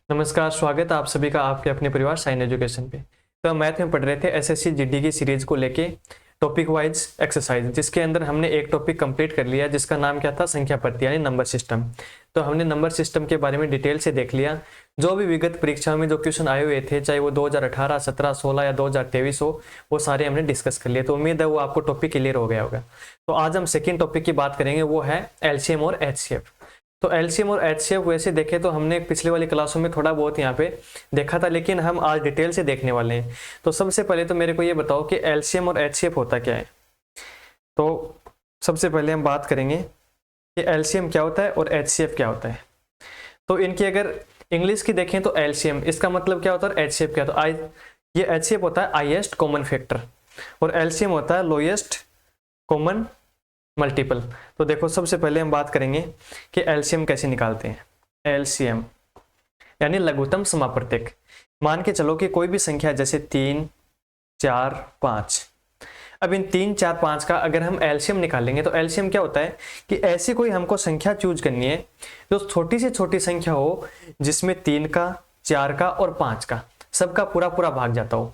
नमस्कार, स्वागत है आप सभी का आपके अपने परिवार साइन एजुकेशन पे। तो हम मैथ में पढ़ रहे थे एसएससी जीडी की सीरीज को लेके टॉपिक वाइज एक्सरसाइज, जिसके अंदर हमने एक टॉपिक कंप्लीट कर लिया जिसका नाम क्या था, संख्या पद्धति यानी नंबर सिस्टम। तो हमने नंबर सिस्टम के बारे में डिटेल से देख लिया। जो भी विगत परीक्षाओं में जो क्वेश्चन आए हुए थे, चाहे वो 2018, 17, 16 या 2023 हो, वो सारे हमने डिस्कस कर लिए। तो उम्मीद है वो आपको टॉपिक क्लियर हो गया होगा। तो आज हम सेकेंड टॉपिक की बात करेंगे, वो है एलसीएम और एचसीएफ। तो एलसीएम और एचसीएफ वैसे देखें तो हमने पिछले वाली क्लासों में थोड़ा बहुत यहाँ पे देखा था, लेकिन हम आज डिटेल से देखने वाले हैं। तो सबसे पहले तो मेरे को ये बताओ कि एलसीएम और एचसीएफ होता क्या है। तो सबसे पहले हम बात करेंगे कि एलसीएम क्या होता है और एचसीएफ क्या होता है। तो इनकी अगर इंग्लिश की देखें तो एलसीएम इसका मतलब क्या होता है और एचसीएफ क्या होता है। ये एचसीएफ होता है हाईएस्ट कॉमन फैक्टर और एलसीएम होता है लोएस्ट कॉमन मल्टीपल। तो देखो, सबसे पहले हम बात करेंगे कि एलसीएम कैसे निकालते हैं। एलसीएम यानी लघुत्तम समापवर्तक। मान के चलो कि कोई भी संख्या जैसे 3, 4, 5। अब इन 3, 4, 5 का अगर हम एलसीएम निकालेंगे तो एलसीएम क्या होता है कि ऐसी कोई हमको संख्या चूज करनी है जो छोटी से छोटी संख्या हो, जिसमें 3 का, 4 का और 5 का सबका पूरा पूरा भाग जाता हो।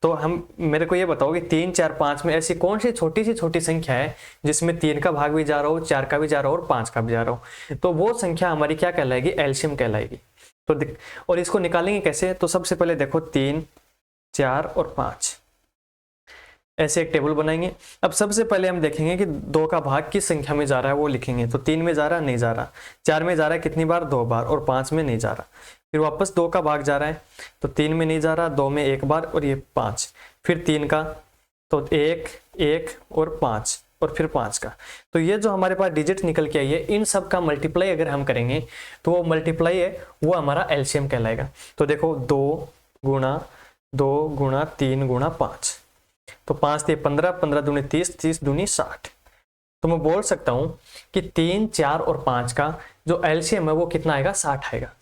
तो हम मेरे को ये बताओ कि 3, 4, 5 में ऐसी कौन सी छोटी संख्या है जिसमें 3 का भाग भी जा रहा हो, 4 का भी जा रहा हो और 5 का भी जा रहा हो। तो वो संख्या हमारी क्या कहलाएगी, एलसीएम कहलाएगी। तो और इसको निकालेंगे कैसे। तो सबसे पहले देखो 3, 4 और 5 ऐसे एक टेबल बनाएंगे। अब सबसे पहले हम देखेंगे कि 2 का भाग किस संख्या में जा रहा है वो लिखेंगे। तो 3 में जा रहा है, नहीं जा रहा। 4 में जा रहा है कितनी बार, 2 बार। और 5 में नहीं जा रहा। फिर वापस 2 का भाग जा रहा है, तो 3 में नहीं जा रहा, 2 में 1 बार और ये 5। फिर 3 का, तो 1, 1 और 5 और फिर 5 का। तो ये जो हमारे पास डिजिट निकल के आई है, इन सब का मल्टीप्लाई अगर हम करेंगे तो वो मल्टीप्लाई है वो हमारा एलसीएम कहलाएगा। तो देखो 2 गुणा 3 गुणा 5, तो 5 से 15, 15 दूनी 30, 30 दूनी 60। तो मैं बोल सकता हूं कि 3, 4 और 5 का जो एलसीएम है वो कितना आएगा, 60 आएगा।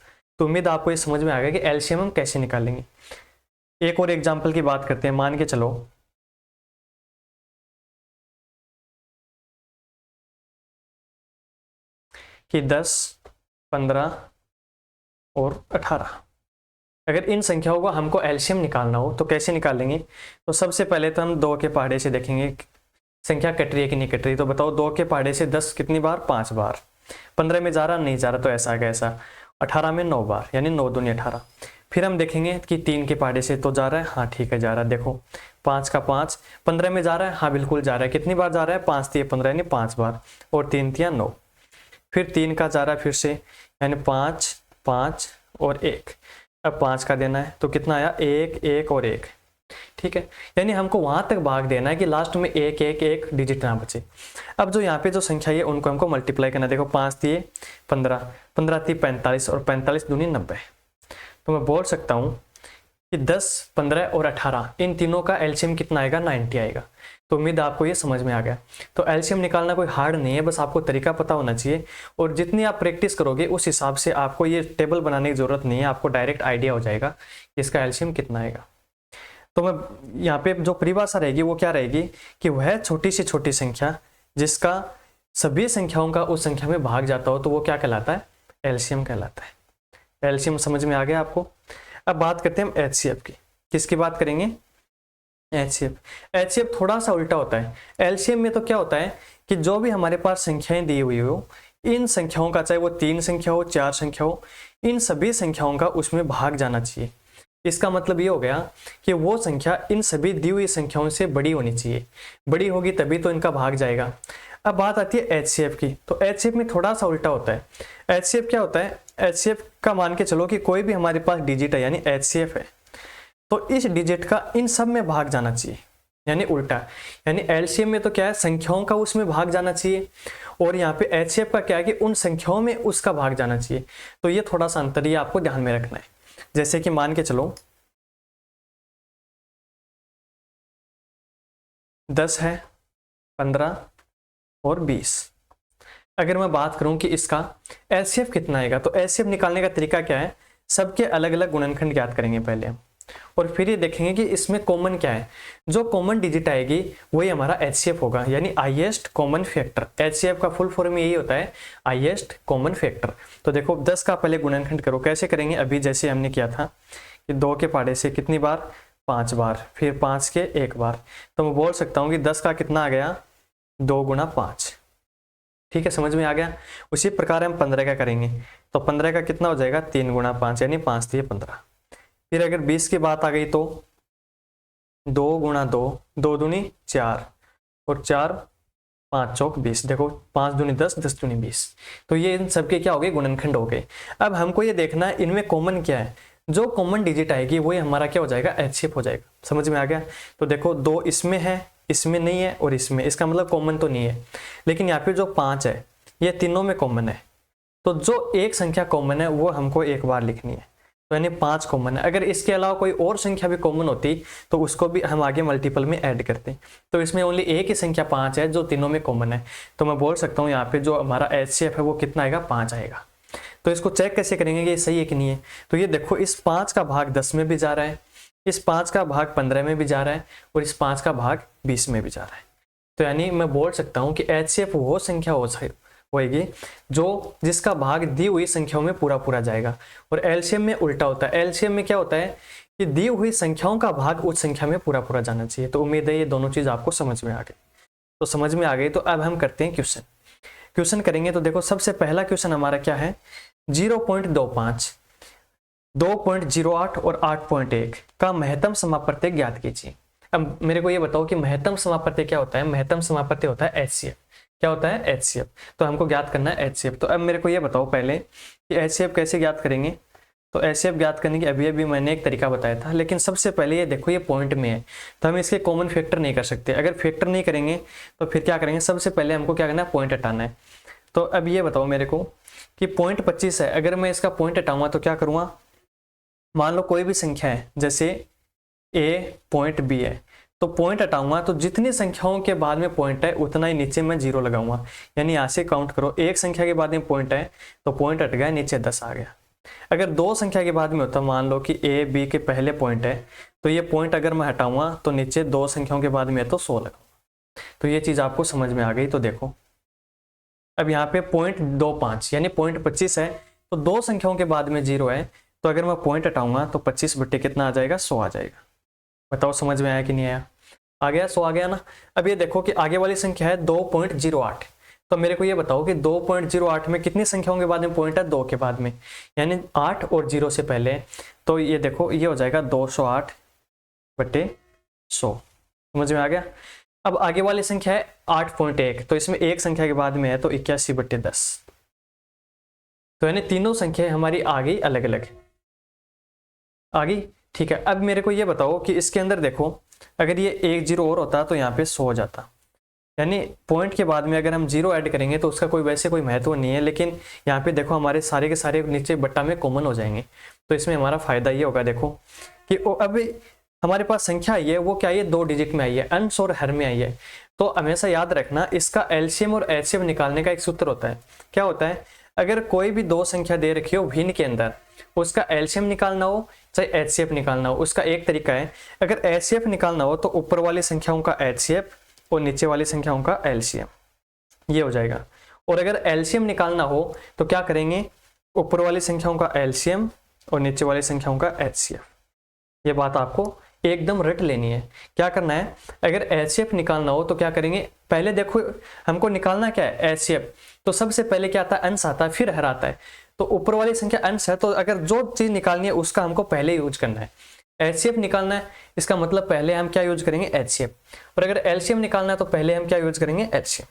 तो उम्मीद आपको ये समझ में आ गया कि एलसीएम हम कैसे निकालेंगे। एक और एग्जांपल की बात करते हैं। मान के चलो कि 10, 15 और 18, अगर इन संख्याओं को हमको एलसीएम निकालना हो तो कैसे निकालेंगे। तो सबसे पहले तो हम 2 के पहाड़े से देखेंगे संख्या कट रही है कि नहीं कट रही। तो बताओ 2 के पहाड़े से 10 कितनी बार, 5 बार। 15 में जा रहा, नहीं जा रहा, तो ऐसा आ गया ऐसा। 18 में 9 बार यानी 9 दूनी 18। फिर हम देखेंगे कि 3 के पहाड़े से तो जा रहा है, हाँ ठीक है जा रहा है। देखो 5 का 5, 15 में जा रहा है, हाँ बिल्कुल जा रहा है। कितनी बार जा रहा है, 5 3 15 यानी 5 बार और 3 3 9। फिर 3 का जा रहा है फिर से, यानी 5 5 और 1। अब 5 का देना है तो कितना आया, 1 1 और 1। ठीक है, यानी हमको वहां तक भाग देना है कि लास्ट में 1 1 1 डिजिट ना बचे। अब जो यहाँ पे जो संख्या है उनको हमको मल्टीप्लाई करना है। देखो 5 दिए 15, 15 थी 45 और 45 दूनी 90। तो मैं बोल सकता हूँ कि 10, 15 और 18 इन तीनों का एलसीएम कितना आएगा, 90 आएगा। तो उम्मीद आपको ये समझ में आ गया। तो एलसीएम निकालना कोई हार्ड नहीं है, बस आपको तरीका पता होना चाहिए। और जितनी आप प्रैक्टिस करोगे उस हिसाब से आपको ये टेबल बनाने की जरूरत नहीं है, आपको डायरेक्ट आइडिया हो जाएगा कि इसका एलसीएम कितना आएगा। तो मैं यहाँ पे जो परिभाषा रहेगी वो क्या रहेगी कि वह छोटी से छोटी संख्या जिसका सभी संख्याओं का उस संख्या में भाग जाता हो तो वो क्या कहलाता है, एलसीएम कहलाता है। एलसीएम समझ में आ गया आपको। अब बात करते हैं हम एचसीएफ की। किसकी बात करेंगे, एचसीएफ। एचसीएफ थोड़ा सा उल्टा होता है। एलसीएम में तो क्या होता है कि जो भी हमारे पास संख्याएं दी हुई हो, इन संख्याओं का, चाहे वो 3 संख्या हो, 4 संख्या हो, इन सभी संख्याओं का उसमें भाग जाना चाहिए। इसका मतलब ये हो गया कि वो संख्या इन सभी दी हुई संख्याओं से बड़ी होनी चाहिए। बड़ी होगी तभी तो इनका भाग जाएगा। अब बात आती है एचसीएफ की। तो एचसीएफ में थोड़ा सा उल्टा होता है। एचसीएफ क्या होता है, एचसीएफ का मान के चलो कि कोई भी हमारे पास डिजिट है यानी एचसीएफ है, तो इस डिजिट का इन सब में भाग जाना चाहिए, यानी उल्टा। यानी एलसीएम में तो क्या है, संख्याओं का उसमें भाग जाना चाहिए, और यहाँ पे एचसीएफ का क्या है कि उन संख्याओं में उसका भाग जाना चाहिए। तो ये थोड़ा सा अंतर, ये आपको ध्यान में रखना है। जैसे कि मान के चलो 10 है, 15 और 20। अगर मैं बात करूं कि इसका एलसीएफ कितना आएगा, तो एलसीएफ निकालने का तरीका क्या है, सबके अलग अलग गुणनखंड ज्ञात करेंगे पहले हम। और फिर ये देखेंगे कि इसमें कॉमन क्या है। जो कॉमन डिजिट आएगी वही हमारा HCF होगा, यानी हाईएस्ट कॉमन फैक्टर। HCF का फुल फॉर्म यही होता है, हाईएस्ट कॉमन फैक्टर। तो देखो 10 का पहले गुणनखंड करो, कैसे करेंगे, अभी जैसे हमने किया था कि 2 के पहाड़े से कितनी बार, 5 बार, फिर 5 के 1 बार। तो मैं बोल सकता हूँ कि 10 का कितना आ गया, 2 गुणा 5। ठीक है, समझ में आ गया। उसी प्रकार हम 15 का करेंगे, तो 15 का कितना हो जाएगा, 3 गुणा 5, यानी 5 दिए 15। फिर अगर 20 की बात आ गई तो 2 गुणा 2, 2 दूनी 4, और 4 5 चौक 20। देखो 5 दूनी 10, 10 दूनी 20। तो ये इन सबके क्या हो गए, गुणनखंड हो गए। अब हमको ये देखना है इनमें कॉमन क्या है। जो कॉमन डिजिट आएगी वही हमारा क्या हो जाएगा, HCF हो जाएगा। समझ में आ गया। तो देखो 2 इसमें है, इसमें नहीं है, और इसमें, इसका मतलब कॉमन तो नहीं है। लेकिन यहाँ पे जो 5 है ये तीनों में कॉमन है। तो जो एक संख्या कॉमन है वो हमको एक बार लिखनी है, तो यानी 5 कॉमन है। अगर इसके अलावा कोई और संख्या भी कॉमन होती तो उसको भी हम आगे मल्टीपल में ऐड करते हैं। तो इसमें ओनली एक ही संख्या 5 है जो तीनों में कॉमन है। तो मैं बोल सकता हूँ यहाँ पे जो हमारा HCF है वो कितना आएगा, 5 आएगा। तो इसको चेक कैसे करेंगे कि ये सही है कि नहीं है। तो ये देखो इस 5 का भाग 10 में भी जा रहा है, इस 5 का भाग 15 में भी जा रहा है, और इस 5 का भाग 20 में भी जा रहा है। तो यानी मैं बोल सकता हूँ कि HCF वो संख्या होगी जो जिसका भाग दी हुई संख्याओं में पूरा पूरा जाएगा। और LCM में उल्टा होता है। LCM में क्या होता है कि दी हुई संख्याओं का भाग उस संख्या में पूरा पूरा जाना चाहिए। तो उम्मीद है ये दोनों चीज आपको समझ में आ गई। तो समझ में आ गई, तो अब हम करते हैं क्वेश्चन करेंगे। तो देखो सबसे पहला क्वेश्चन हमारा क्या है, 0.25, 2.08 और 8.1 का महत्तम समापत्ति ज्ञात कीजिए। अब मेरे को ये बताओ कि महत्तम समापत्ति क्या होता है। महत्तम समापत्ति होता है HCF। क्या होता है, HCF। तो हमको ज्ञात करना है HCF। तो अब मेरे को ये बताओ पहले कि HCF कैसे ज्ञात करेंगे। तो HCF ज्ञात करने की अभी मैंने एक तरीका बताया था, लेकिन सबसे पहले ये देखो ये पॉइंट में है, तो हम इसके कॉमन फैक्टर नहीं कर सकते। अगर फैक्टर नहीं करेंगे तो फिर क्या करेंगे, सबसे पहले हमको क्या करना है, पॉइंट हटाना है। तो अब ये बताओ मेरे को कि 0.25 है, अगर मैं इसका पॉइंट हटाऊंगा तो क्या करूँगा, मान लो कोई भी संख्या है, जैसे A.B है, तो पॉइंट हटाऊंगा तो जितनी संख्याओं के बाद में पॉइंट है उतना ही नीचे मैं 0 लगाऊंगा। यानी यहाँ से काउंट करो, एक संख्या के बाद में पॉइंट है तो पॉइंट हट गया, नीचे 10 आ गया। अगर 2 संख्या के बाद में होता, मान लो कि A.B के पहले पॉइंट है, तो ये पॉइंट अगर मैं हटाऊंगा तो नीचे 2 संख्याओं के बाद में है तो 100 लगाऊंगा। तो ये चीज आपको समझ में आ गई। तो देखो अब यहाँ पे 0.25 यानी 0.25 है, तो 2 संख्याओं के बाद में 0 है, तो अगर मैं पॉइंट हटाऊंगा तो 25 बट्टे कितना आ जाएगा, 100 आ जाएगा। बताओ समझ में आया कि नहीं आया, आ गया, 100 आ गया ना। अब ये देखो कि आगे वाली संख्या है 2.08, तो मेरे को ये बताओ कि 2.08 में कितनी संख्याओं के बाद में पॉइंट है, 2 के बाद में, यानी 8 और 0 से पहले। तो ये देखो ये हो जाएगा 208 बट्टे 100। समझ में आ गया। अब आगे वाली संख्या है 8.1, तो इसमें एक संख्या के बाद में है तो 81 बट्टे 10। तो यानी तीनों संख्याएं हमारी आ गई अलग अलग, आ गई। ठीक है, अब मेरे को ये बताओ कि इसके अंदर देखो अगर ये 1 0 और होता तो यहाँ पे 100 हो जाता। यानी पॉइंट के बाद में अगर हम 0 ऐड करेंगे तो उसका वैसे कोई महत्व नहीं है, लेकिन यहाँ पे देखो हमारे सारे के सारे नीचे बट्टा में कॉमन हो जाएंगे। तो इसमें हमारा फायदा ये होगा देखो कि अब हमारे पास संख्या आई है, वो क्या है, 2 डिजिट में आई है, अंश और हर में आई है। तो हमेशा याद रखना इसका LCM और HCF निकालने का एक सूत्र होता है। क्या होता है, अगर कोई भी 2 संख्या दे रखी हो भिन्न के अंदर, उसका LCM निकालना हो चाहे HCF निकालना हो, उसका एक तरीका है। अगर HCF निकालना हो तो ऊपर वाली संख्याओं का HCF और नीचे वाली संख्याओं का LCM, ये हो जाएगा। और अगर LCM निकालना हो तो क्या करेंगे, ऊपर वाली संख्याओं का LCM और नीचे वाली संख्याओं का HCF। ये बात आपको एकदम रट लेनी है। क्या करना है, अगर HCF निकालना हो तो क्या करेंगे, पहले देखो हमको निकालना क्या है, HCF। तो सबसे पहले क्या आता है, अंश आता है, फिर हर आता है। तो ऊपर वाली संख्या अंश है, तो अगर जो चीज निकालनी है उसका हमको पहले यूज करना है। HCF निकालना है, इसका मतलब पहले हम क्या यूज करेंगे, HCF। और अगर LCM निकालना है तो पहले हम क्या यूज करेंगे, HCF।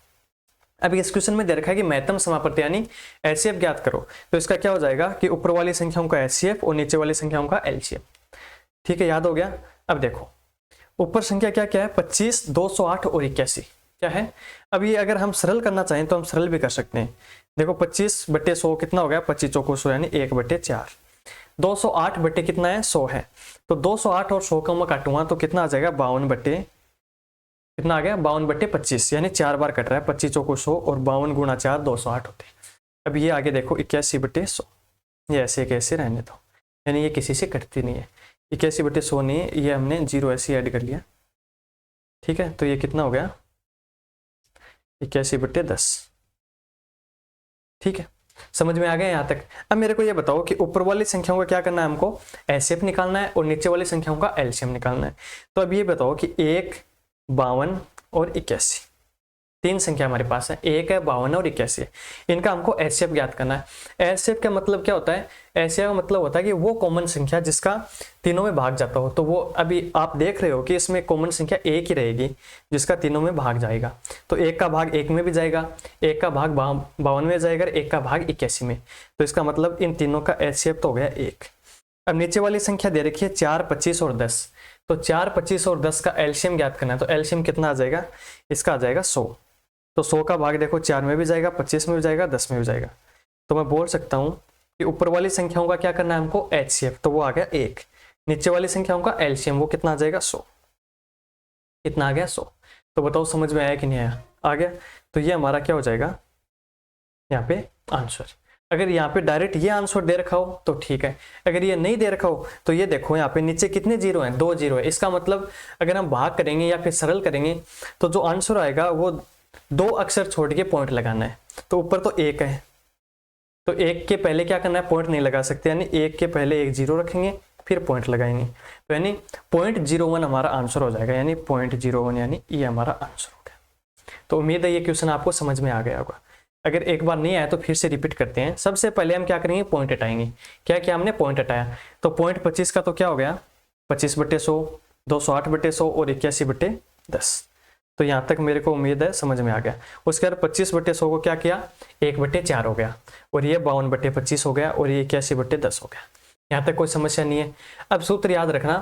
अब इस क्वेश्चन में दे रखा है कि महत्तम समापत्ति यानी HCF ज्ञात करो, तो इसका क्या हो जाएगा कि ऊपर वाली संख्याओं का HCF और नीचे वाली संख्याओं का LCM। ठीक है, याद हो गया। अब देखो ऊपर संख्या क्या क्या है, 25, 208 और 81 क्या है। अब ये अगर हम सरल करना चाहें तो हम सरल भी कर सकते हैं। देखो 25 बट्टे 100 कितना हो गया, 25 चौको 100 यानी 1 बट्टे 4। 208 बट्टे कितना है, 100 है, तो 208 और 100 का मैं काटूंगा तो कितना आ जाएगा, 52 बट्टे कितना आ गया, 52 बट्टे 25, यानी 4 बार कट रहा है। 25 चौको 100 और 52 गुणा 4 208 होते हैं। अब ये आगे देखो 81 बट्टे 100, ये ऐसे कैसे रहने दो, यानी ये किसी से कटती नहीं है। 81/100 नहीं है, ये हमने 0 ऐसे ऐड कर लिया। ठीक है, तो ये कितना हो गया 81/10। ठीक है, समझ में आ गया यहाँ तक। अब मेरे को ये बताओ कि ऊपर वाली संख्याओं का क्या करना है, हमको एचसीएफ निकालना है और नीचे वाली संख्याओं का एलसीएम निकालना है। तो अब ये बताओ कि 1, 52 और 81, तीन संख्या हमारे पास है, 1 है, 52 और 81 है। इनका हमको एचसीएफ ज्ञात करना है। एचसीएफ का मतलब क्या होता है, एचसीएफ का मतलब होता है कि वो कॉमन संख्या जिसका तीनों में भाग जाता हो। तो वो अभी आप देख रहे हो कि इसमें कॉमन संख्या एक ही रहेगी जिसका तीनों में भाग जाएगा। तो 1 का भाग 1 में भी जाएगा, 1 का भाग 52 में जाएगा, 1 का भाग 81 में। तो इसका मतलब इन तीनों का एचसीएफ तो हो गया 1। अब नीचे वाली संख्या दे रखी है 4, 25 और 10। तो 4, 25 और 10 का एलसीएम ज्ञात करना है। तो एलसीएम कितना आ जाएगा, इसका आ जाएगा 100। तो 100 का भाग देखो 4 में भी जाएगा, 25 में भी जाएगा, 10 में भी जाएगा। तो मैं बोल सकता हूँ कि ऊपर वाली संख्याओं का क्या करना है हमको एचसीएफ, तो वो आ गया 1। नीचे वाली संख्याओं का एलसीएम वो कितना आ जाएगा 100। कितना आ गया 100। तो बताओ समझ में आया कि नहीं आया, आ गया। तो ये हमारा क्या हो जाएगा यहाँ पे आंसर। अगर यहाँ पे डायरेक्ट ये आंसर दे रखा हो तो ठीक है, अगर ये नहीं दे रखा हो तो ये देखो यहाँ पे नीचे कितने जीरो हैं, 2 जीरो है। इसका मतलब अगर हम भाग करेंगे या फिर सरल करेंगे तो जो आंसर आएगा वो 2 अक्षर छोड़ के पॉइंट लगाना है। तो ऊपर तो 1 है, तो 1 के पहले क्या करना है, पॉइंट नहीं लगा सकते, यानी 1 के पहले एक जीरो रखेंगे फिर पॉइंट लगाएंगे। तो यानी 0.01 हमारा आंसर हो जाएगा, यानी 0.01, यानी ये हमारा आंसर हो गया। तो उम्मीद है ये क्वेश्चन आपको समझ में आ गया होगा। अगर एक बार नहीं आया तो फिर से रिपीट करते हैं। सबसे पहले हम क्या करेंगे, पॉइंट हटाएंगे। क्या क्या हमने पॉइंट हटाया, तो पॉइंट 25 का तो क्या हो गया 25/100, 208/100 और 81/10। तो यहाँ तक मेरे को उम्मीद है समझ में आ गया। उसके बाद 25/100 को क्या किया 1/4 हो गया, और ये 52/25 हो गया, और ये 81/10 हो गया। यहाँ तक कोई समस्या नहीं है। अब सूत्र याद रखना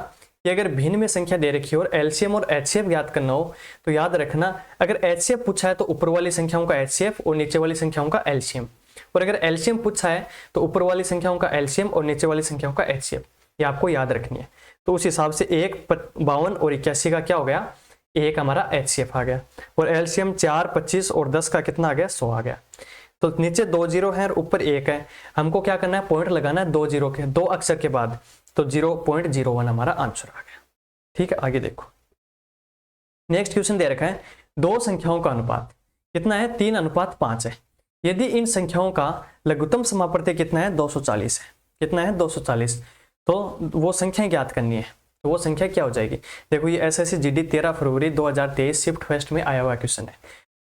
कि अगर भिन्न में संख्या दे रखी है और एलसीएम और एचसीएफ याद करना हो तो याद रखना, अगर एचसीएफ पूछा है तो ऊपर वाली संख्याओं का एचसीएफ और नीचे वाली संख्याओं का एलसीएम, और अगर एलसीएम पूछा है तो ऊपर वाली संख्याओं का एलसीएम और नीचे वाली संख्याओं का एचसीएफ। ये आपको याद रखनी है। तो उस हिसाब से 1, 52 और 81 का क्या हो गया, 1 हमारा एचसीएफ आ गया, और एलसीएम 4, 25 और 10 का कितना आ गया 100 आ गया। तो नीचे 2 जीरो है और ऊपर 1 है, हमको क्या करना है, पॉइंट लगाना है 2 जीरो के 2 अक्षर के बाद। तो 0.01 हमारा आंसर आ गया। ठीक है, आगे देखो। नेक्स्ट क्वेश्चन दे रखा है, दो संख्याओं का अनुपात कितना है, 3:5 है। यदि इन संख्याओं का लघुत्तम समापवर्ती कितना है, 240 है। कितना है 240। तो वो संख्या ज्ञात करनी है। तो वो संख्या क्या हो जाएगी, देखो ये एसएससी जीडी 13 फरवरी 2023 शिफ्ट फर्स्ट में आया हुआ क्वेश्चन है,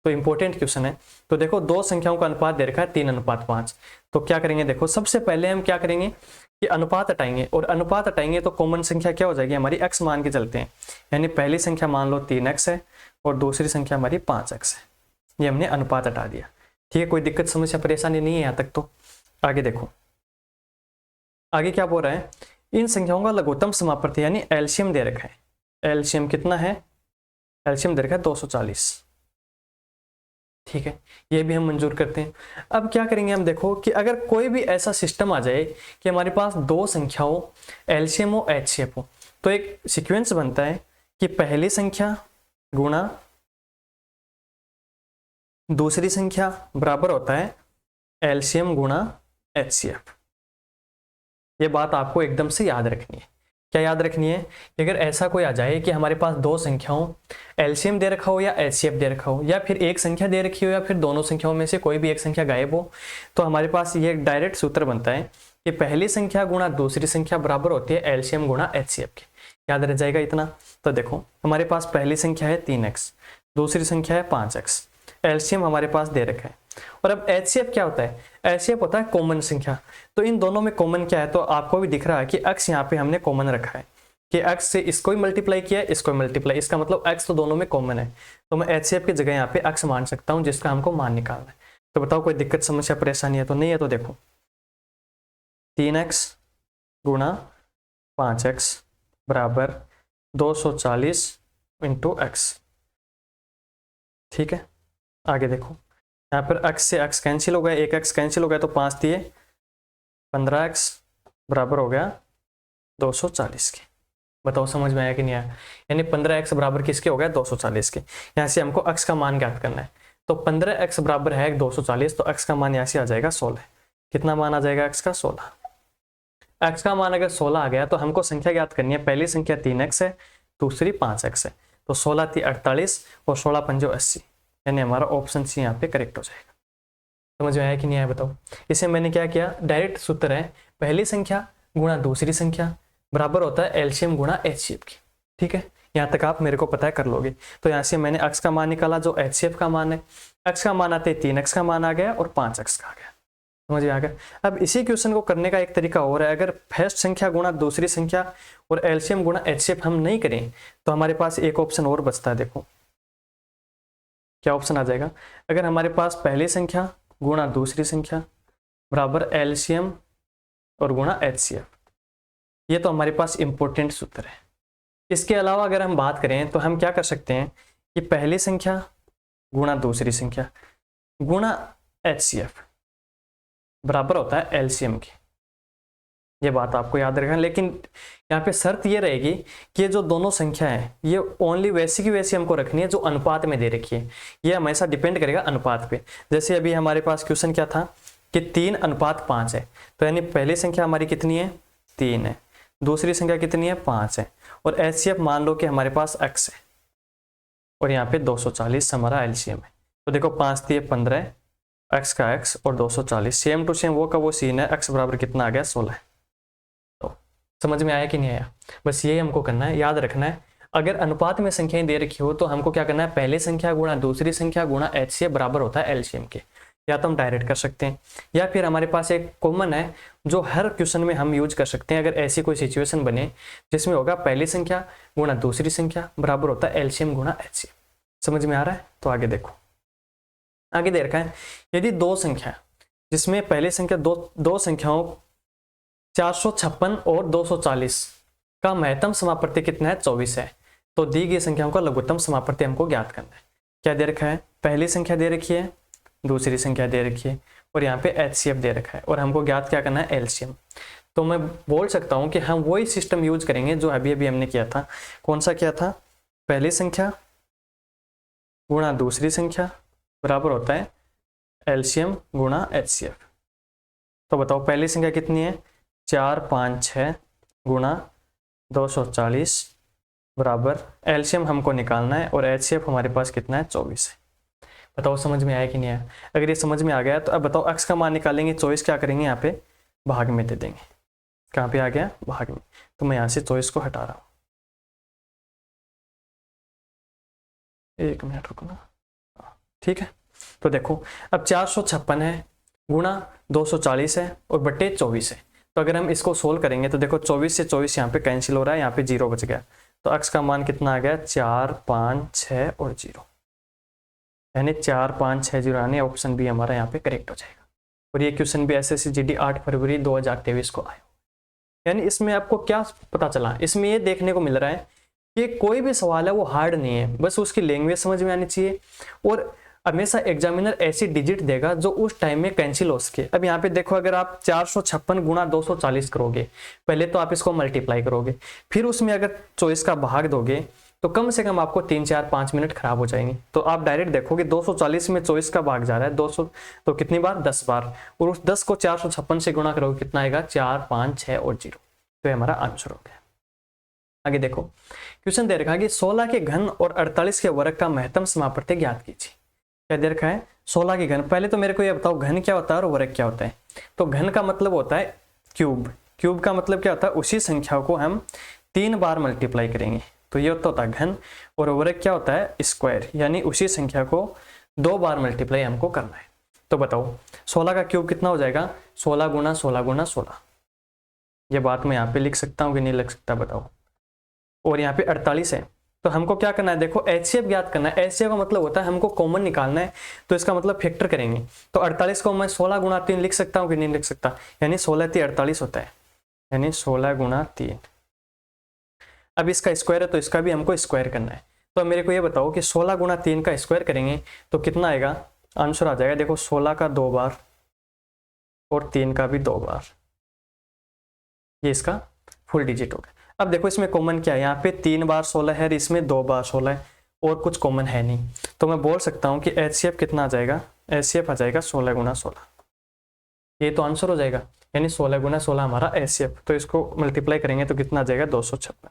तो इंपॉर्टेंट क्वेश्चन है। तो देखो दो संख्याओं का अनुपात दे रखा है 3:5। तो क्या करेंगे, देखो सबसे पहले हम क्या करेंगे कि अनुपात हटाएंगे, और अनुपात हटाएंगे तो कॉमन संख्या क्या हो जाएगी हमारी, x मान के चलते हैं। यानी पहली संख्या मान लो 3x है और दूसरी संख्या हमारी 5x है। ये हमने अनुपात हटा दिया। ठीक है, कोई दिक्कत समस्या परेशानी नहीं है यहाँ तक। तो आगे देखो, आगे क्या बोल रहा है, इन संख्याओं का लघुत्तम समापवर्ती यानी एलसीएम दे रखा है। एलसीएम कितना है, एलसीएम दे रखा है 240। ठीक है, ये भी हम मंजूर करते हैं। अब क्या करेंगे हम, देखो कि अगर कोई भी ऐसा सिस्टम आ जाए कि हमारे पास दो संख्याओं एलसीएम हो एचसीएफ हो, तो एक सीक्वेंस बनता है कि पहली संख्या गुणा दूसरी संख्या बराबर होता है एलसीएम गुणा एचसीएफ। ये बात आपको एकदम से याद रखनी है। क्या याद रखनी है कि अगर ऐसा कोई आ जाए कि हमारे पास दो संख्याओं एलसीएम दे रखा हो या एचसीएफ दे रखा हो, या फिर एक संख्या दे रखी हो या फिर दोनों संख्याओं में से कोई भी एक संख्या गायब हो, तो हमारे पास ये डायरेक्ट सूत्र बनता है कि पहली संख्या गुणा दूसरी संख्या बराबर होती है एलसीएम गुणा एचसीएफ के। याद रह जाएगा इतना। तो देखो हमारे पास पहली संख्या है 3x, दूसरी संख्या है 5x, एलसीएम हमारे पास दे रखा है। और अब एचसीएफ क्या होता है, एचसीएफ होता है कॉमन संख्या। तो इन दोनों में कॉमन क्या है, तो आपको भी दिख रहा है कि x यहाँ पे हमने कॉमन रखा है कि x से इसको ही मल्टीप्लाई किया है, इसको मल्टीप्लाई, इसका मतलब x तो दोनों में कॉमन है। तो मैं एचसीएफ की जगह यहाँ पे x मान सकता हूँ जिसका हमको मान निकालना है। तो बताओ कोई दिक्कत समस्या परेशानी है तो नहीं है। तो देखो 3x गुणा 5x बराबर 240 इंटू x। ठीक है, आगे देखो यहाँ पर x से x कैंसिल हो गया, एक x कैंसिल हो गया, तो 5 दिए 15x बराबर हो गया 240 के। बताओ समझ में आया कि नहीं आया। यानी 15x बराबर किसके हो गया, 240 के। यहाँ से हमको x का मान ज्ञात करना है। तो 15x बराबर है 240, तो x का मान यहाँ से आ जाएगा 16। कितना मान आ जाएगा x का, 16। x का मान अगर 16 आ गया तो हमको संख्या ज्ञात करनी है। पहली संख्या 3x है, दूसरी 5x है, तो 16 थी 48 और 16 पंजो 80, यानी हमारा ऑप्शन सी यहाँ पे करेक्ट हो जाएगा। समझ में आया कि नहीं आया बताओ। इसे मैंने क्या किया, डायरेक्ट सूत्र है पहली संख्या गुणा दूसरी संख्या बराबर होता है एलसीएम गुणा एचसीएफ की। ठीक है, यहाँ तक आप मेरे को पता है कर लोगे। तो यहाँ से मैंने x का मान निकाला जो एचसीएफ का मान है, x का मान आते 3x का मान आ गया और 5x का आ गया। समझ में आ गया। अब इसी क्वेश्चन को करने का एक तरीका और है, अगर फर्स्ट संख्या गुणा दूसरी संख्या और एलसीएम गुणा एचसीएफ हम नहीं करें तो हमारे पास एक ऑप्शन और बचता है। देखो क्या ऑप्शन आ जाएगा, अगर हमारे पास पहली संख्या गुणा दूसरी संख्या बराबर एलसीएम और गुणा एचसीएफ, ये तो हमारे पास इंपॉर्टेंट सूत्र है। इसके अलावा अगर हम बात करें तो हम क्या कर सकते हैं कि पहली संख्या गुणा दूसरी संख्या गुणा एचसीएफ बराबर होता है एलसीएम की। ये बात आपको याद रखना, लेकिन यहाँ पे शर्त ये रहेगी कि जो दोनों संख्या है ये ओनली वैसी की वैसी हमको रखनी है जो अनुपात में दे रखी है। ये हमेशा डिपेंड करेगा अनुपात पे। जैसे अभी हमारे पास क्वेश्चन क्या था कि 3:5 है, तो यानी पहली संख्या हमारी कितनी है 3 है, दूसरी संख्या कितनी है 5 है, और एचसीएफ मान लो कि हमारे पास x है और यहाँ पे 240 हमारा एलसीएम है। तो देखो 5 3 15, x का x और 240 सेम टू सेम वो का वो सीन है, x बराबर कितना आ गया 16। तो समझ में आया कि नहीं आया, बस यही हमको करना है, याद रखना है। अगर अनुपात में संख्याएं दे रखी हो तो हमको क्या करना है, पहली संख्या गुणा दूसरी संख्या गुणा एचसीएफ बराबर होता है एलसीएम के। या तो हम डायरेक्ट कर सकते हैं या फिर हमारे पास एक कॉमन है जो हर क्वेश्चन में हम यूज कर सकते हैं। अगर ऐसी कोई सिचुएशन बने जिसमें होगा पहली संख्या गुणा दूसरी संख्या बराबर होता है एलसीएम गुणा एचसीएफ। समझ में आ रहा है, तो आगे देखो, आगे दे रखा है यदि दो संख्या जिसमें पहली संख्या दो संख्याओं 456 और 240 का महत्तम समापत्ति कितना है 24 है, तो दी गई संख्याओं का लघुत्तम समापत्ति हमको ज्ञात करना है। क्या दे रखा है, पहली संख्या दे रखी है, दूसरी संख्या दे रखी है और यहाँ पे एचसीएफ दे रखा है और हमको ज्ञात क्या करना है एलसीएम। तो मैं बोल सकता हूँ कि हम वही सिस्टम यूज करेंगे जो अभी अभी हमने किया था। कौन सा किया था, पहली संख्या गुणा दूसरी संख्या बराबर होता है एलसीएम गुणा एचसीएफ। तो बताओ पहली संख्या कितनी है 4 5 6 गुणा 240 बराबर एलसीएम हमको निकालना है और एचसीएफ हमारे पास कितना है 24 है। बताओ समझ में आया कि नहीं आया। अगर ये समझ में आ गया तो अब बताओ x का मान निकालेंगे, 24 क्या करेंगे यहाँ पे भाग में दे देंगे। कहाँ पे आ गया भाग में, तो मैं यहाँ से 24 को हटा रहा हूँ। एक मिनट रुकना, ठीक है। तो देखो अब 456 है गुणा 240 है और बट्टे 24 है। तो अगर हम इसको सोल्व करेंगे तो देखो 24 से 24 यहाँ पे कैंसिल हो रहा है, यहाँ पे 0 बच गया। तो x का मान कितना आ गया 4 5 6 और 0, यानी 4 5 6 0, यानी ऑप्शन बी हमारा यहाँ पे करेक्ट हो जाएगा। और ये क्वेश्चन भी एसएससी जीडी 8 फरवरी 2023 को आया। यानी इसमें आपको क्या पता चला, इसमें ये देखने को मिल रहा है कि कोई भी सवाल है वो हार्ड नहीं है, बस उसकी लैंग्वेज समझ में आनी चाहिए। और हमेशा एग्जामिनर ऐसी डिजिट देगा जो उस टाइम में कैंसिल हो सके। अब यहाँ पे देखो अगर आप 456 गुणा 240 करोगे, पहले तो आप इसको मल्टीप्लाई करोगे, फिर उसमें अगर 24 का भाग दोगे तो कम से कम आपको 3 4 5 मिनट खराब हो जाएंगे। तो आप डायरेक्ट देखोगे 240 में 24 का भाग जा रहा है 200, तो कितनी बार 10 बार, और उस 10 को 456 से गुणा करोगे कितना आएगा 4 5 6 और 0। तो ये हमारा आंसर हो गया। आगे देखो क्वेश्चन दे रखा है कि 16 के घन और 48 के वर्ग का महत्तम समापत्ति ज्ञात कीजिए। क्या दे रखा है 16 के घन। पहले तो मेरे को ये बताओ घन क्या होता है और वर्ग क्या होता है। तो घन का मतलब होता है क्यूब, क्यूब का मतलब क्या होता है उसी संख्या को हम 3 बार मल्टीप्लाई करेंगे, तो ये होता है घन। और वर्ग क्या होता है स्क्वायर, यानी उसी संख्या को 2 बार मल्टीप्लाई हमको करना है। तो बताओ 16 का क्यूब कितना हो जाएगा 16 गुणा 16 गुणा 16। ये बात मैं यहाँ पे लिख सकता हूँ कि नहीं लिख सकता बताओ। और यहाँ पे 48 है, तो हमको क्या करना है देखो एचसीएफ ज्ञात करना है। एचसीएफ का मतलब होता है हमको कॉमन निकालना है, तो इसका मतलब फैक्टर करेंगे। तो 48 को मैं 16 गुणा 3 लिख सकता हूँ कि नहीं लिख सकता, यानी 16 3 48 होता है, यानी 16 गुणा 3। अब इसका स्क्वायर है तो इसका भी हमको स्क्वायर करना है। तो मेरे को ये बताओ कि 16 गुणा 3 का स्क्वायर करेंगे तो कितना आएगा, आंसर आ जाएगा देखो 16 का 2 बार और 3 का भी 2 बार, ये इसका फुल डिजिट होगा। अब देखो इसमें कॉमन क्या है, यहाँ पे 3 बार 16 है, इसमें 2 बार 16 है और कुछ कॉमन है नहीं। तो मैं बोल सकता हूँ कि एचसीएफ कितना आ जाएगा, एचसीएफ आ जाएगा 16 गुणा 16। ये तो आंसर हो जाएगा। यानी 16 गुना 16 हमारा एचसीएफ। तो इसको मल्टीप्लाई करेंगे तो कितना आ जाएगा 256।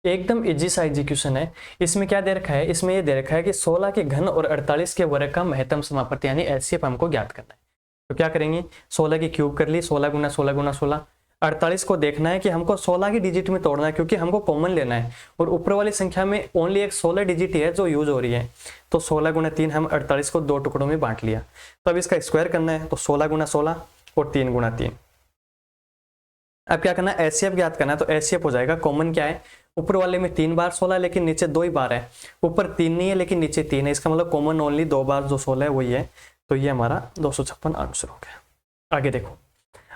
एकदम इजी सा एग्जीक्यूशन है। इसमें क्या दे रखा है, इसमें ये दे रखा है कि 16 के घन और 48 के वर्ग का महत्तम समापत्ति यानी एचसीएफ हमको ज्ञात करना है। तो क्या करेंगे, 16 की क्यूब कर ली, 16 गुना 16 गुना 16। 48 को देखना है कि हमको 16 की डिजिट में तोड़ना है क्योंकि हमको कॉमन लेना है और ऊपर वाली संख्या में ओनली एक 16 डिजिट ही है जो यूज हो रही है। तो 16 गुना 3 हम 48 को 2 टुकड़ों में बांट लिया। तो अब इसका स्क्वायर करना है, तो 16 गुना 16 और 3 गुना 3। अब क्या करना है, एचसीएफ ज्ञात करना है। तो एचसीएफ हो जाएगा, कॉमन क्या है, ऊपर वाले में 3 बार 16 लेकिन नीचे 2 ही बार है, ऊपर 3 नहीं है लेकिन नीचे 3 है, इसका मतलब कॉमन ओनली 2 बार जो 16 है वही है। तो ये हमारा 256 आंसर हो गया। आगे देखो,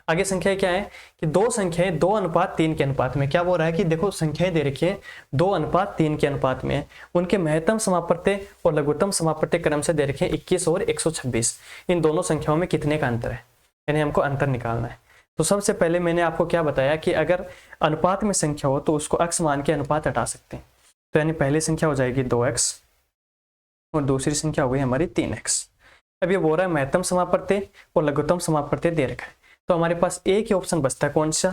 आगे संख्याएं क्या है कि दो संख्याएं 2:3 के अनुपात में, क्या बोल रहा है कि देखो संख्याएं दे रखी है 2:3 के अनुपात में, उनके महत्तम समापत्ति और लघुत्तम समापत्ति क्रम से दे रखे हैं 21 और 126। इन दोनों संख्याओं में कितने का अंतर है, यानी हमको अंतर निकालना है। तो सबसे पहले मैंने आपको क्या बताया कि अगर अनुपात में संख्या हो तो उसको अक्स मान के अनुपात हटा सकते हैं। तो यानी पहली संख्या हो जाएगी 2x और दूसरी संख्या हो गई हमारी 3x। अब ये बोल रहा है महत्तम समापत्ति और लघुत्तम समापत्ति दे रखा है, तो हमारे पास एक ही ऑप्शन बचता है, कौन सा,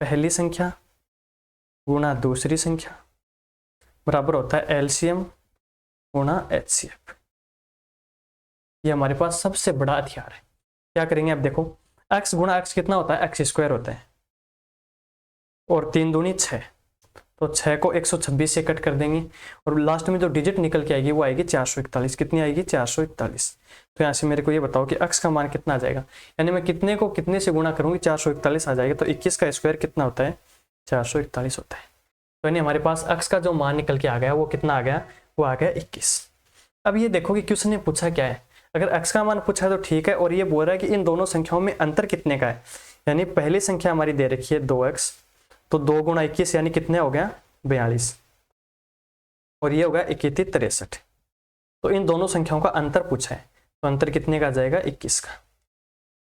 पहली संख्या गुणा दूसरी संख्या बराबर होता है एलसीएम गुणा एचसीएफ। ये हमारे पास सबसे बड़ा हथियार है। क्या करेंगे, अब देखो x गुणा x कितना होता है, x स्क्वायर होता है और 3 दूनी 6, तो 6 को 126 से कट कर देंगे और लास्ट में जो डिजिट निकल के आएगी वो आएगी 441। कितनी आएगी, 441। तो यहाँ से मेरे को ये बताओ कि x का मान कितना आ जाएगा, यानी मैं कितने को कितने से गुणा करूंगी 441 आ जाएगा। तो 21 का स्क्वायर कितना होता है, 441 होता है। तो यानी हमारे पास x का जो मान निकल के आ गया वो कितना आ गया, वो आ गया 21। अब ये देखो कि क्वेश्चन ने पूछा क्या है, अगर x का मान पूछा है तो ठीक है, और ये बोल रहा है कि इन दोनों संख्याओं में अंतर कितने का है, यानी पहली संख्या हमारी दे रखी है 2x, तो 2 गुणा 21 यानी कितने हो गया 42 और ये होगा 21 63। तो इन दोनों संख्याओं का अंतर पूछा है, तो अंतर कितने का आ जाएगा 21 का।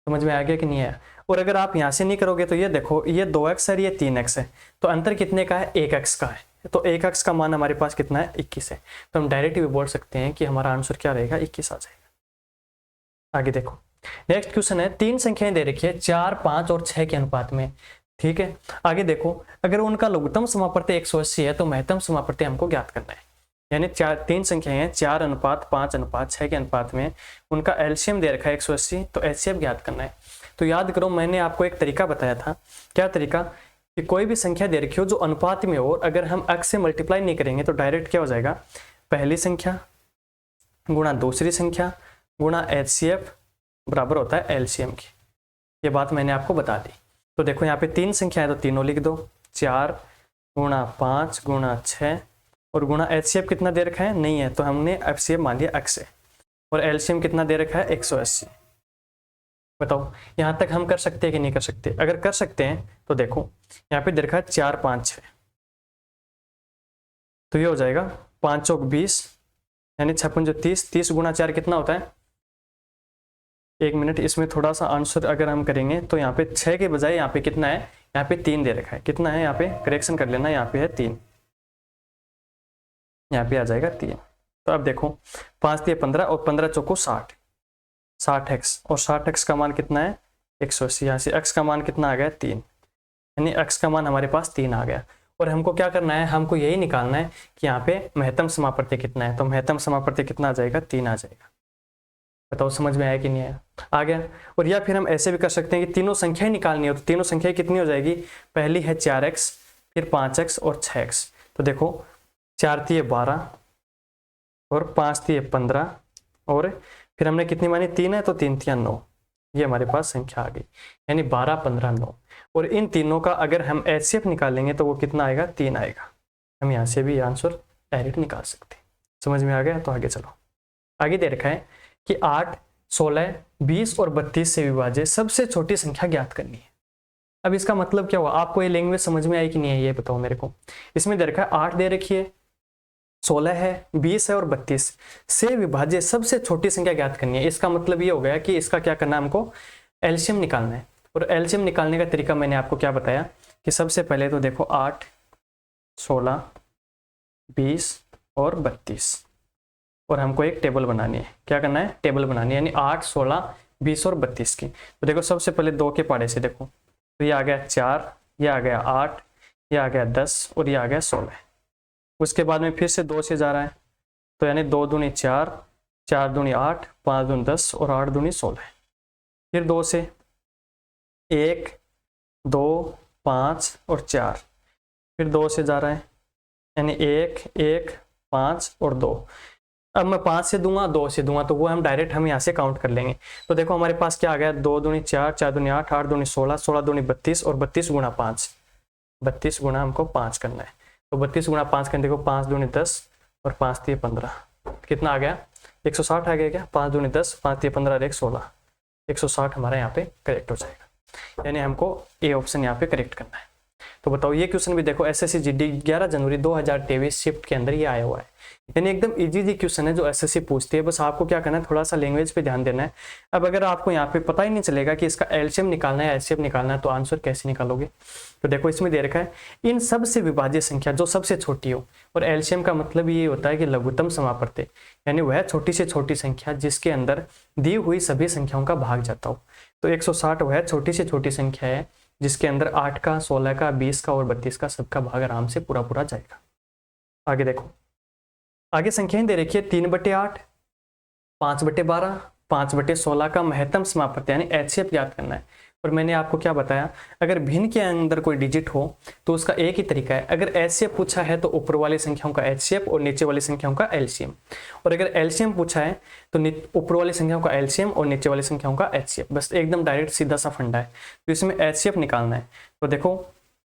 समझ में आ गया कि नहीं आया। और अगर आप यहां से नहीं करोगे तो ये देखो ये 2x है ये 3x है, तो अंतर कितने का है, 1x का है। तो 1x का मान हमारे पास कितना है 21 है, तो हम डायरेक्ट भी बोल सकते हैं कि हमारा आंसर क्या रहेगा 21 आ जाएगा। आगे देखो नेक्स्ट क्वेश्चन है, 3 संख्याएं दे रखी है 4, 5 और 6 के अनुपात में, ठीक है। आगे देखो अगर उनका लघुत्तम समापत्ति 180 है तो महत्तम समापत्ति हमको ज्ञात करना है, यानी 3 संख्याएं हैं 4:5:6 के अनुपात में, उनका एलसीएम दे रखा है 180, तो एचसीएफ ज्ञात करना है। तो याद करो मैंने आपको एक तरीका बताया था, क्या तरीका, कि कोई भी संख्या दे रखी हो जो अनुपात में हो, अगर हम x से मल्टीप्लाई नहीं करेंगे तो डायरेक्ट क्या हो जाएगा, पहली संख्या गुणा दूसरी संख्या गुणा एचसीएफ बराबर होता है एलसीएम की। ये बात मैंने आपको बता दी। तो देखो यहाँ पे 3 संख्या है तो तीनों लिख दो, 4 गुणा 5 गुणा 6 और गुणा एचसीएफ कितना दे रखा है नहीं है, तो हमने एफसीएफ मान लिया x से, और एलसीएम कितना दे रखा है 180। बताओ यहाँ तक हम कर सकते हैं कि नहीं कर सकते, अगर कर सकते हैं तो देखो यहाँ पे दे रखा है 4 5 6, तो ये हो जाएगा 5 चौक 20 यानी 6 पंजे 30, 30 गुणा 4 कितना होता है, 1 मिनट, इसमें थोड़ा सा आंसर अगर हम करेंगे तो यहाँ पे 6 के बजाय यहाँ पे कितना है, यहाँ पे 3 दे रखा है, कितना है यहाँ पे करेक्शन कर लेना, यहाँ पे है 3, यहाँ पे आ जाएगा 3। तो अब देखो 5 3 15 और 15 चौको 60, 60x और 60x का मान कितना है 180, यहाँ से x का मान कितना आ गया 3, यानी x का मान हमारे पास 3 आ गया। और हमको क्या करना है, हमको यही निकालना है कि यहाँ पे महत्तम समापत्ति कितना है, तो महत्तम समापत्ति कितना आ जाएगा 3 आ जाएगा। बताओ समझ में आया कि नहीं आया, आ गया। और या फिर हम ऐसे भी कर सकते हैं कि तीनों संख्याएं निकालनी हो, तो तीनों संख्याएं कितनी हो जाएगी, पहली है 4x फिर 5x और 6x, तो देखो 4 3 12 और 5 3 15 और फिर हमने कितनी मानी 3 है तो 3 3 9, ये हमारे पास संख्या आ गई, यानी 12 15 9। और इन तीनों का अगर हम एचसीएफ निकालेंगे तो वो कितना आएगा 3 आएगा। हम यहाँ से भी आंसर डायरेक्ट निकाल सकते हैं। समझ में आ गया, तो आगे चलो। आगे दे रखा है कि 8 16 20 और 32 से विभाज्य सबसे छोटी संख्या ज्ञात करनी है। अब इसका मतलब क्या हुआ, आपको ये लैंग्वेज समझ में आई कि नहीं है ये बताओ मेरे को। इसमें दे रखा है 8 दे रखी है, 16 है, 20 है और 32 से विभाज्य सबसे छोटी संख्या ज्ञात करनी है। इसका मतलब ये हो गया कि इसका क्या करना है, हमको एलसीएम निकालना है। और एलसीएम निकालने का तरीका मैंने आपको क्या बताया कि सबसे पहले तो देखो 8 16 20 और 32 और हमको एक टेबल बनानी है। क्या करना है, टेबल बनानी है, यानी 8 16 20 और 32 की। तो देखो सबसे पहले 2 के पाड़े से देखो, तो ये आ गया 4, ये आ गया 8, ये आ गया 10 और ये आ गया 16। उसके बाद में फिर से 2 से जा रहा है, तो यानी 2 दूनी 4, 4 दूनी 8, 5 दूनी 10 और 8 दूनी 16। फिर 2 से 1, 2, 5 और 4, फिर 2 से जा रहा है, यानी 1, 1, 5 और 2। अब मैं 5 से दूंगा, 2 से दूंगा, तो वो हम यहाँ से काउंट कर लेंगे। तो देखो हमारे पास क्या आ गया, 2 दूनी 4, 4 दूनी 8, 8 दूनी 16, 16 दूनी 32 और 32 गुणा 5, 32 गुणा हमको 5 करना है। तो 32 गुणा 5 करने, देखो 5 दूनी 10 और 5 दिए 15, कितना आ गया, 160 आ गया क्या, 5 दूनी 10, 5 दिए 15 और 1 16, 160 हमारा यहाँ पे करेक्ट हो जाएगा। यानी हमको ए ऑप्शन यहाँ पे करेक्ट करना है। तो बताओ ये क्वेश्चन भी देखो एसएससी जीडी 11 जनवरी 2023 शिफ्ट के अंदर ये आया हुआ है। यानी एकदम इजी क्वेश्चन है जो एसएससी पूछती है, बस आपको क्या करना है, थोड़ा सा लैंग्वेज पे ध्यान देना है। अब अगर आपको यहाँ पे पता ही नहीं चलेगा कि इसका एलसीएम निकालना है एलसीएम निकालना है, तो आंसर कैसे निकालोगे। तो देखो इसमें दे रखा है इन सब से विभाज्य संख्या जो सबसे छोटी हो, और एलसीएम का मतलब ये होता है कि लघुत्तम समापत्ति, यानी वह छोटी से छोटी संख्या जिसके अंदर दी हुई सभी संख्याओं का भाग जाता हो। तो 160 वह छोटी से छोटी संख्या है जिसके अंदर 8 का, 16 का, 20 का और 32 का सबका भाग आराम से पूरा पूरा जाएगा। आगे देखो, आगे संख्याएं दे रखी है 3/8, 5/12, 5/16 का महत्तम समापत्ति यानी एचसीएफ ज्ञात करना है। और मैंने आपको क्या बताया, अगर भिन्न के अंदर कोई डिजिट हो तो उसका एक ही तरीका है, अगर एचसीएफ पूछा है तो ऊपर वाली संख्याओं का एचसीएफ और नीचे वाली संख्याओं का एलसीएम, और अगर एलसीएम पूछा है तो ऊपर वाली संख्याओं का एलसीएम और नीचे वाली संख्याओं का एचसीएफ। बस एकदम डायरेक्ट सीधा सा फंडा है। तो इसमें एचसीएफ निकालना है, तो देखो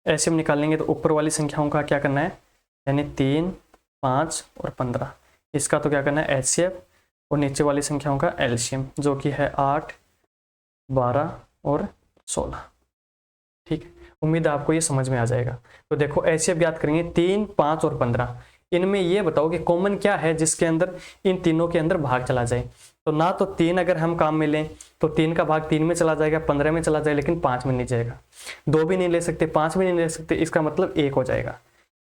एचसीएफ निकालेंगे तो ऊपर वाली संख्याओं का क्या करना है, यानी 3, 5 और 15, इसका तो क्या करना है एचसीएफ, और नीचे वाली संख्याओं का एलसीएम जो कि है 8, 12 और 16। ठीक है, उम्मीद है आपको ये समझ में आ जाएगा। तो देखो एचसीएफ ज्ञात करेंगे 3, 5 और 15, इनमें ये बताओ कि कॉमन क्या है जिसके अंदर इन तीनों के अंदर भाग चला जाए। तो ना तो 3 अगर हम काम में लें तो 3 का भाग 3 में चला जाएगा, 15 में चला जाएगा, लेकिन 5 में नहीं जाएगा। 2 भी नहीं ले सकते, 5 भी नहीं ले सकते, इसका मतलब 1 हो जाएगा।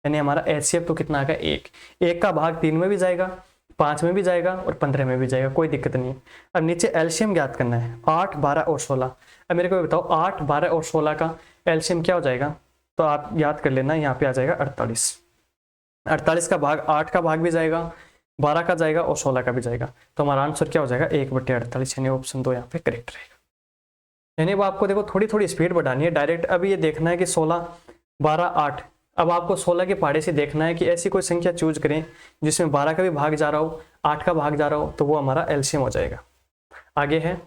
यानी हमारा एचसीएफ तो कितना आ गया 1, 1 का भाग 3 में भी जाएगा, 5 में भी जाएगा और 15 में भी जाएगा, कोई दिक्कत नहीं है। अब नीचे एलसीएम ज्ञात करना है 8, 12 और 16। अब मेरे को बताओ 8, 12 और 16 का एलसीएम क्या हो जाएगा, तो आप याद कर लेना, यहाँ पे आ जाएगा 48। 48 का भाग 8 का भाग भी जाएगा, 12 का जाएगा और 16 का भी जाएगा। तो हमारा आंसर क्या हो जाएगा 1/48, यानी ऑप्शन 2 यहाँ पे करेक्ट रहेगा। यानी वो आपको देखो थोड़ी थोड़ी स्पीड बढ़ानी है डायरेक्ट। अब ये देखना है कि 16, 12, 8, अब आपको 16 के पहाड़े से देखना है कि ऐसी कोई संख्या चूज करें जिसमें 12 का भी भाग जा रहा हो, 8 का भाग जा रहा हो, तो वो हमारा एलसीएम हो जाएगा। आगे है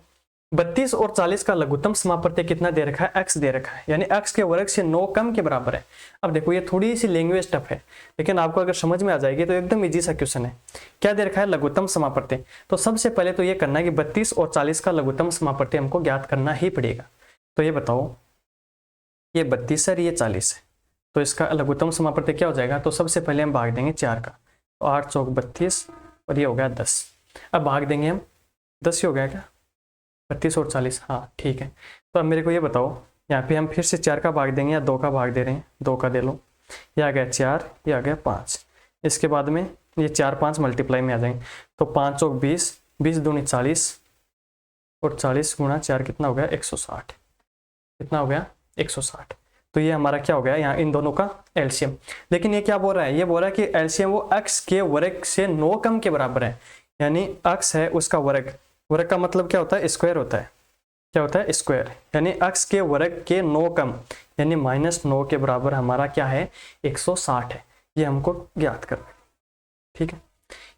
32 और 40 का लघुत्तम समापत्ति कितना दे रखा है, x दे रखा है, यानी x के वर्ग से 9 कम के बराबर है। अब देखो ये थोड़ी सी लैंग्वेज टफ है, लेकिन आपको अगर समझ में आ जाएगी तो एकदम इजी सा क्वेश्चन है। क्या दे रखा है, लघुत्तम समापत्ति। तो सबसे पहले तो ये करना है कि 32 और 40 का लघुत्तम समापत्ति हमको ज्ञात करना ही पड़ेगा। तो ये बताओ, ये 32 है, ये 40 है, तो इसका लघुत्तम समापत्ति क्या हो जाएगा। तो सबसे पहले हम भाग देंगे 4 का, तो 8 चौक 32 और ये हो गया 10। अब भाग देंगे हम 10 ही हो गया क्या, 32 और 40, हाँ ठीक है। तो अब मेरे को ये बताओ, यहाँ पे हम फिर से 4 का भाग देंगे या 2 का भाग दे रहे हैं, 2 का दे लो, ये आ गया 4, ये आ गया 5। इसके बाद में ये 4, 5 मल्टीप्लाई में आ जाएंगे, तो 5 चौक 20, 20 दूनी 40 और 40 गुणा 4 कितना हो गया 160, कितना हो गया 160। तो ये हमारा क्या हो गया यहाँ इन दोनों का एलसीएम। लेकिन ये क्या बोल रहा है, ये बोल रहा है कि एलसीएम वो x के वर्ग से 9 कम के बराबर है, यानी x है उसका वर्ग, वर्ग का मतलब क्या होता है, स्क्वायर होता है। क्या होता है, स्क्वायर, यानी x के वर्ग के 9 कम, यानी -9 के बराबर हमारा क्या है 160 है। ये हमको ज्ञात करना है, ठीक है।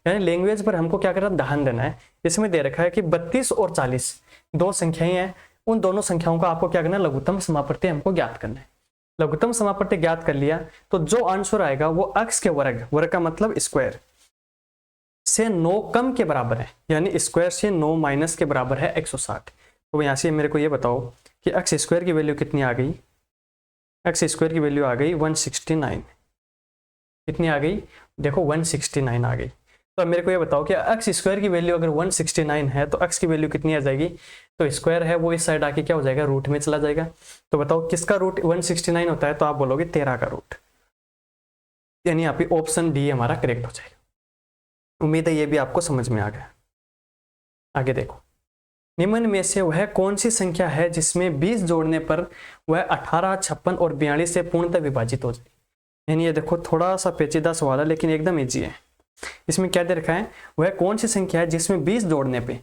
यानी लैंग्वेज पर हमको क्या करना, ध्यान देना है। इसमें दे रखा है कि 32 और 40 दो संख्याएं हैं, उन दोनों संख्याओं का आपको क्या करना है, लघुत्तम समापत्ति हमको ज्ञात करना है। लघुत्तम समापत्ति ज्ञात कर लिया तो जो आंसर आएगा वो x के वर्ग, वर्ग का मतलब स्क्वायर, से 9 कम के बराबर है, यानी स्क्वायर से 9 माइनस के बराबर है 160। तो यहाँ से मेरे को ये बताओ कि एक्स स्क्वायर की वैल्यू कितनी आ गई, एक्स स्क्वायर की वैल्यू आ गई 169। कितनी आ गई, देखो 169 आ गई। तो अब मेरे को ये बताओ कि एक्स स्क्वायर की वैल्यू अगर 169 है तो एक्स की वैल्यू कितनी आ जाएगी, तो स्क्वायर है वो इस साइड आके क्या हो जाएगा, रूट में चला जाएगा। तो बताओ किसका रूट 169 होता है, तो आप बोलोगे 13 का रूट, यानी यहाँ पे ऑप्शन डी हमारा करेक्ट हो जाएगा। उम्मीद है ये भी आपको समझ में आ गया। आगे देखो, निम्न में से वह कौन सी संख्या है जिसमें 20 जोड़ने पर वह 18, 56 और 42 से पूर्णतः विभाजित हो जाए। यानी ये देखो थोड़ा सा पेचीदा सवाल है लेकिन एकदम इजी है। इसमें क्या दे रखा है, वह कौन सी संख्या है जिसमें 20 जोड़ने पे,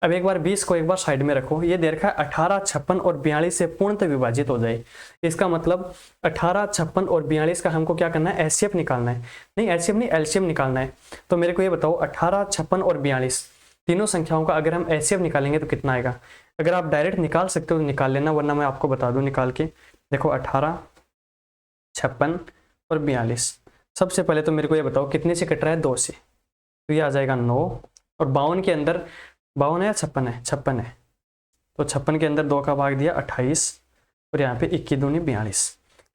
अब एक बार 20 को एक बार साइड में रखो, ये दे रखा है 18, 56 और 42 से पूर्णतः विभाजित हो जाए। इसका मतलब 18, 56 और 42 का हमको क्या करना है, एचसीएफ निकालना है, नहीं एचसीएफ नहीं एलसीएम निकालना है। तो मेरे को ये बताओ 18, 56 और 42 तीनों संख्याओं का अगर हम एचसीएफ निकालेंगे तो कितना आएगा। अगर आप डायरेक्ट निकाल सकते हो तो निकाल लेना, वरना मैं आपको बता दूं निकाल के। देखो 18, 56 और 42, सबसे पहले तो मेरे को ये बताओ कितने से कट रहा है, 2 से, तो ये आ जाएगा 9। और 52 के अंदर 52 है या 56 है, 56 है, तो 56 के अंदर 2 का भाग दिया 28 और यहाँ पे 21 दूनी 42,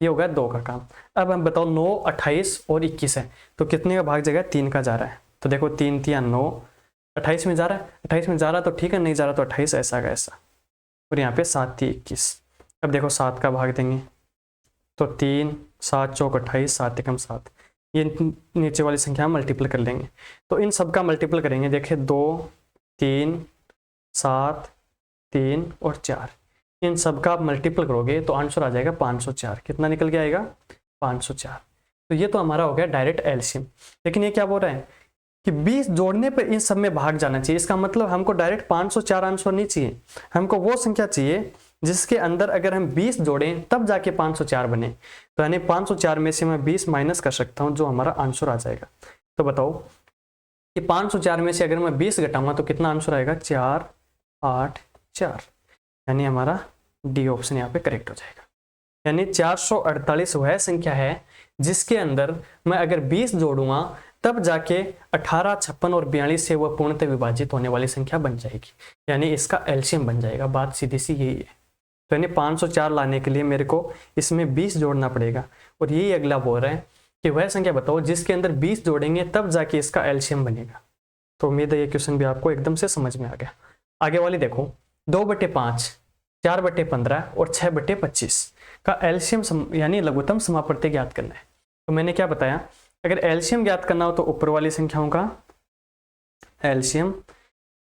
ये हो गया 2 का काम। अब हम बताओ 9, 28 और 21 है तो कितने का भाग जगह 3 का जा रहा है, तो देखो 3 तिया 9, 28 में जा रहा है, 28 में जा रहा तो ठीक है, नहीं जा रहा तो 28 ऐसा का ऐसा, और यहाँ पे 7 थी 21। अब देखो 7 का भाग देंगे तो 3, 7 चौक 28, 7 एकम 7, ये नीचे वाली संख्या मल्टीपल कर लेंगे। तो इन सब का मल्टीपल करेंगे, देखिए 2, 3, 7, 3 और 4, इन सब का आप मल्टीपल करोगे तो आंसर आ जाएगा 504। कितना निकल के आएगा, 504। तो ये तो हमारा हो गया डायरेक्ट एलसीएम। लेकिन ये क्या बोल रहा है कि 20 जोड़ने पर इन सब में भाग जाना चाहिए। इसका मतलब हमको डायरेक्ट 504 आंसर नहीं चाहिए, हमको वो संख्या चाहिए जिसके अंदर अगर हम 20 जोड़ें तब जाके 504 बने। तो यानी 504 में से मैं 20 माइनस कर सकता हूं, जो हमारा आंसर आ जाएगा। तो बताओ कि 504 में से अगर मैं 20 घटाऊंगा तो कितना आंसर आएगा, 4, 8, 4, यानी हमारा डी ऑप्शन यहाँ पे करेक्ट हो जाएगा। यानी 448 वह संख्या है जिसके अंदर मैं अगर 20 जोड़ूंगा तब जाके 18, 56 और 42 से वह पूर्णतः विभाजित होने वाली संख्या बन जाएगी, यानी इसका एलसीएम बन जाएगा। बात सीधी सी यही है। तो यानी 504 लाने के लिए मेरे को इसमें 20 जोड़ना पड़ेगा, और यही अगला बोल रहा है कि वह संख्या बताओ जिसके अंदर 20 जोड़ेंगे तब जाके इसका एलसीएम बनेगा। तो उम्मीद है ये क्वेश्चन भी आपको एकदम से समझ में आ गया। आगे वाली देखो, 2/5, 4/15 और 6/25 का एलसीएम यानी लघुत्तम समापत्ति ज्ञात करना है। तो मैंने क्या बताया, अगर एलसीएम ज्ञात करना हो तो ऊपर वाली संख्याओं का एलसीएम,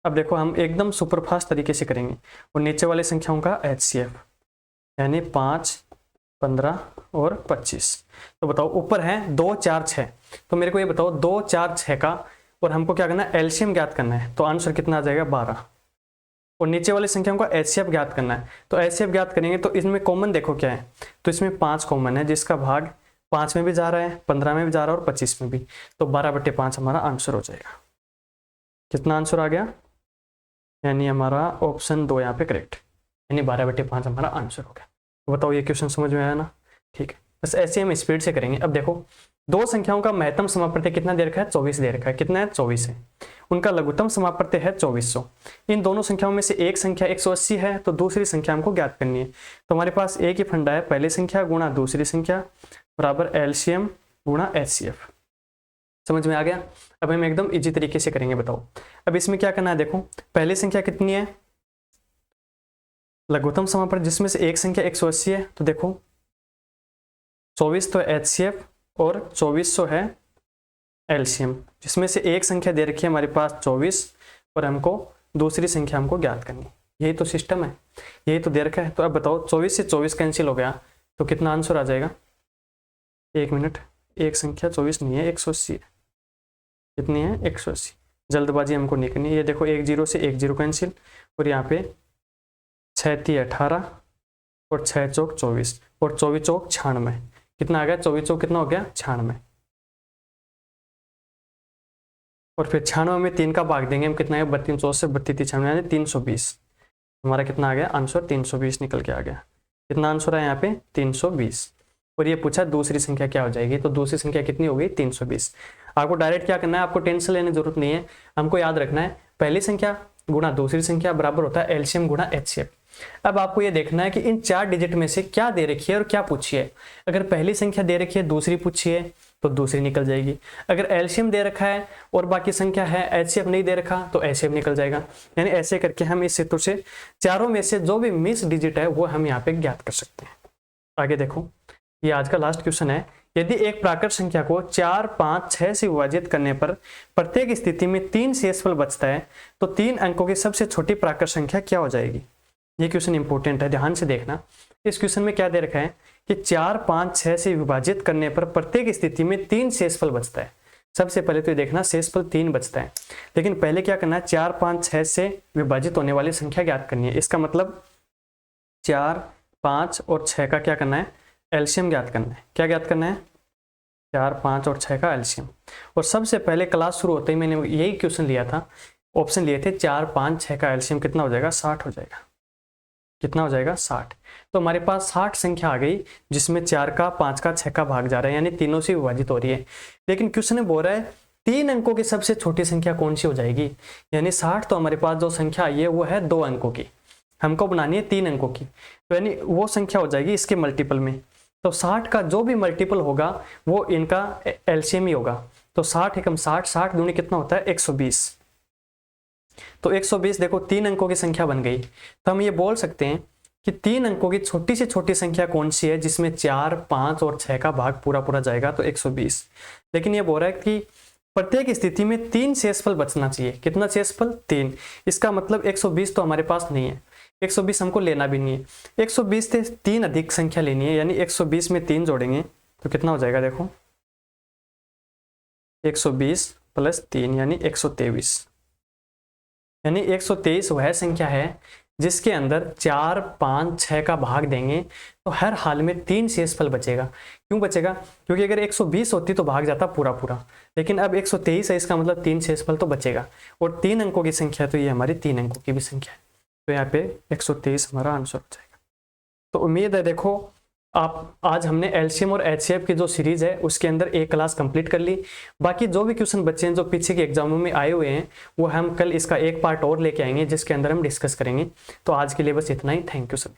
अब देखो हम एकदम सुपरफास्ट तरीके से करेंगे, और नीचे वाली संख्याओं का एचसीएफ, यानी 5, 15 और 25। तो बताओ ऊपर है 2, 4, 6, तो मेरे को ये बताओ 2, 4, 6 का, और हमको क्या करना है, एलसीएम ज्ञात करना है। तो आंसर कितना आ जाएगा, 12। और नीचे वाली संख्याओं का एचसीएफ ज्ञात करना है। तो एचसीएफ ज्ञात करेंगे तो इसमें कॉमन देखो क्या है, तो इसमें 5 कॉमन है, जिसका भाग 5 में भी जा रहा है, 15 में भी जा रहा है और 25 में भी। तो 12/5 हमारा आंसर हो जाएगा। कितना आंसर आ गया, यानी हमारा ऑप्शन 2 यहाँ पे करेक्ट, यानी 12/5 हमारा आंसर हो गया। तो बताओ ये क्वेश्चन समझ में आया ना, ठीक है। बस ऐसे हम स्पीड से करेंगे। अब देखो दो संख्याओं का महत्तम समापत्ति कितना दे रखा है, 24 दे रखा है। कितना है, 24 है। उनका लघुत्तम समापत्ति है 2400। इन दोनों संख्याओं में से एक संख्या 180 है, तो दूसरी संख्या हमको ज्ञात करनी है। तो हमारे पास एक ही फंडा है, पहली संख्या गुणा दूसरी संख्या बराबर एलसीएम गुणा एचसीएफ। समझ में आ गया। अब हम एकदम इजी तरीके से करेंगे। बताओ अब इसमें क्या करना है, देखो पहली संख्या कितनी है, लघुत्तम समापत्ति, जिसमें से एक संख्या 180 है। तो देखो 24 तो एचसीएफ और 2400 है एलसीएम, जिसमें से एक संख्या दे रखी है हमारे पास 24 और हमको दूसरी संख्या हमको ज्ञात करनी। यही तो सिस्टम है, यही तो दे रखा है। तो अब बताओ 24 से 24 कैंसिल हो गया तो कितना आंसर आ जाएगा, एक मिनट, एक संख्या 24 नहीं है 180 है। कितनी है, 180। जल्दबाजी हमको नहीं करनी। ये देखो 1 0 से 1 0 कैंसिल, और यहाँ पे 6 3 18 और 6 चौक 24 और 24 चौक 96। कितना आ गया, 24 चौक कितना हो गया, 96। और फिर 96 में 3 का भाग देंगे हम, कितना है 32 चौक से 32 96 यानी 320। हमारा कितना आ गया आंसर, 320 निकल के आ गया। कितना आंसर है यहाँ पे, 320। और ये पूछा दूसरी संख्या क्या हो जाएगी, तो दूसरी संख्या कितनी हो गई, 320। आपको डायरेक्ट क्या करना है, आपको टेंशन लेने की जरूरत नहीं है। हमको याद रखना है पहली संख्या गुणा दूसरी संख्या बराबर होता है एलसीएम गुणा एचसीएफ। अब आपको ये देखना है कि इन 4 डिजिट में से क्या दे रखी है और क्या पूछी है। अगर पहली संख्या दे रखी है, दूसरी पूछी है, तो दूसरी निकल जाएगी। अगर एलसीएम दे रखा है और बाकी संख्या है, एचसीएफ नहीं दे रखा, तो एचसीएफ निकल जाएगा। यानी ऐसे करके हम इस सूत्र से चारों में से जो भी मिस डिजिट है वो हम यहाँ पे ज्ञात कर सकते हैं। आगे देखो, ये आज का लास्ट क्वेश्चन है। यदि एक प्राकृत संख्या को 4, 5, 6 से विभाजित करने पर प्रत्येक स्थिति में 3 शेषफल बचता है तो 3 अंकों की सबसे छोटी प्राकृत संख्या क्या हो जाएगी। ये क्वेश्चन इंपॉर्टेंट है, ध्यान से देखना। इस क्वेश्चन में क्या दे रखा है कि 4, 5, 6 से विभाजित करने पर प्रत्येक स्थिति में 3 शेषफल बचता है। सबसे पहले तो ये देखना शेषफल 3 बचता है, लेकिन पहले क्या करना है, 4, 5, 6 से विभाजित होने वाली संख्या ज्ञात करनी है। इसका मतलब 4, 5 और 6 का क्या करना है, एलसीएम ज्ञात करना है। क्या ज्ञात करना है, 4, 5 और 6 का एलसीएम। और सबसे पहले क्लास शुरू होते ही मैंने यही क्वेश्चन लिया था, ऑप्शन लिए थे 4, 5, 6 का एलसीएम कितना हो जाएगा, 60 हो जाएगा। कितना हो जाएगा, 60। तो हमारे पास 60 संख्या आ गई जिसमें 4 का, 5 का, 6 का भाग जा रहा है, यानी तीनों से विभाजित हो रही है। लेकिन क्वेश्चन में बोल रहा है 3 अंकों की सबसे छोटी संख्या कौन सी हो जाएगी, यानी 60 तो हमारे पास जो संख्या आई है वो है 2 अंकों की, हमको बनानी है 3 अंकों की, तो यानी वो संख्या हो जाएगी इसके मल्टीपल में। तो 60 का जो भी मल्टीपल होगा वो इनका एलसीएम ही होगा। तो 60 एकम 60, 60 दूनी कितना होता है, 120। तो 120 देखो 3 अंकों की संख्या बन गई। तो हम ये बोल सकते हैं कि 3 अंकों की छोटी से छोटी संख्या कौन सी है जिसमें 4, 5 और 6 का भाग पूरा पूरा जाएगा, तो 120। लेकिन ये बोल रहा है कि प्रत्येक स्थिति में 3 शेषफल बचना चाहिए। कितना शेषफल, 3। इसका मतलब 120 तो हमारे पास नहीं है, 120 हमको लेना भी नहीं है। 120 से 3 अधिक संख्या लेनी है, यानी 120 में 3 जोड़ेंगे तो कितना हो जाएगा, देखो 120 प्लस 3 यानी 123। यानी 123 वह संख्या है जिसके अंदर 4, 5, 6 का भाग देंगे तो हर हाल में 3 शेषफल बचेगा। क्यों बचेगा, क्योंकि अगर 120 होती तो भाग जाता पूरा पूरा, लेकिन अब 123 है, इसका मतलब 3 शेषफल तो बचेगा। और 3 अंकों की संख्या तो ये हमारी 3 अंकों की भी संख्या है, तो यहाँ पे 123 हमारा आंसर हो जाएगा। तो उम्मीद है देखो आप आज हमने एलसीएम और एचसीएफ की जो सीरीज है उसके अंदर एक क्लास कंप्लीट कर ली। बाकी जो भी क्वेश्चन बच्चे हैं जो पीछे के एग्जामों में आए हुए हैं वो हम कल इसका एक पार्ट और लेके आएंगे जिसके अंदर हम डिस्कस करेंगे। तो आज के लिए बस इतना ही। Thank you sir.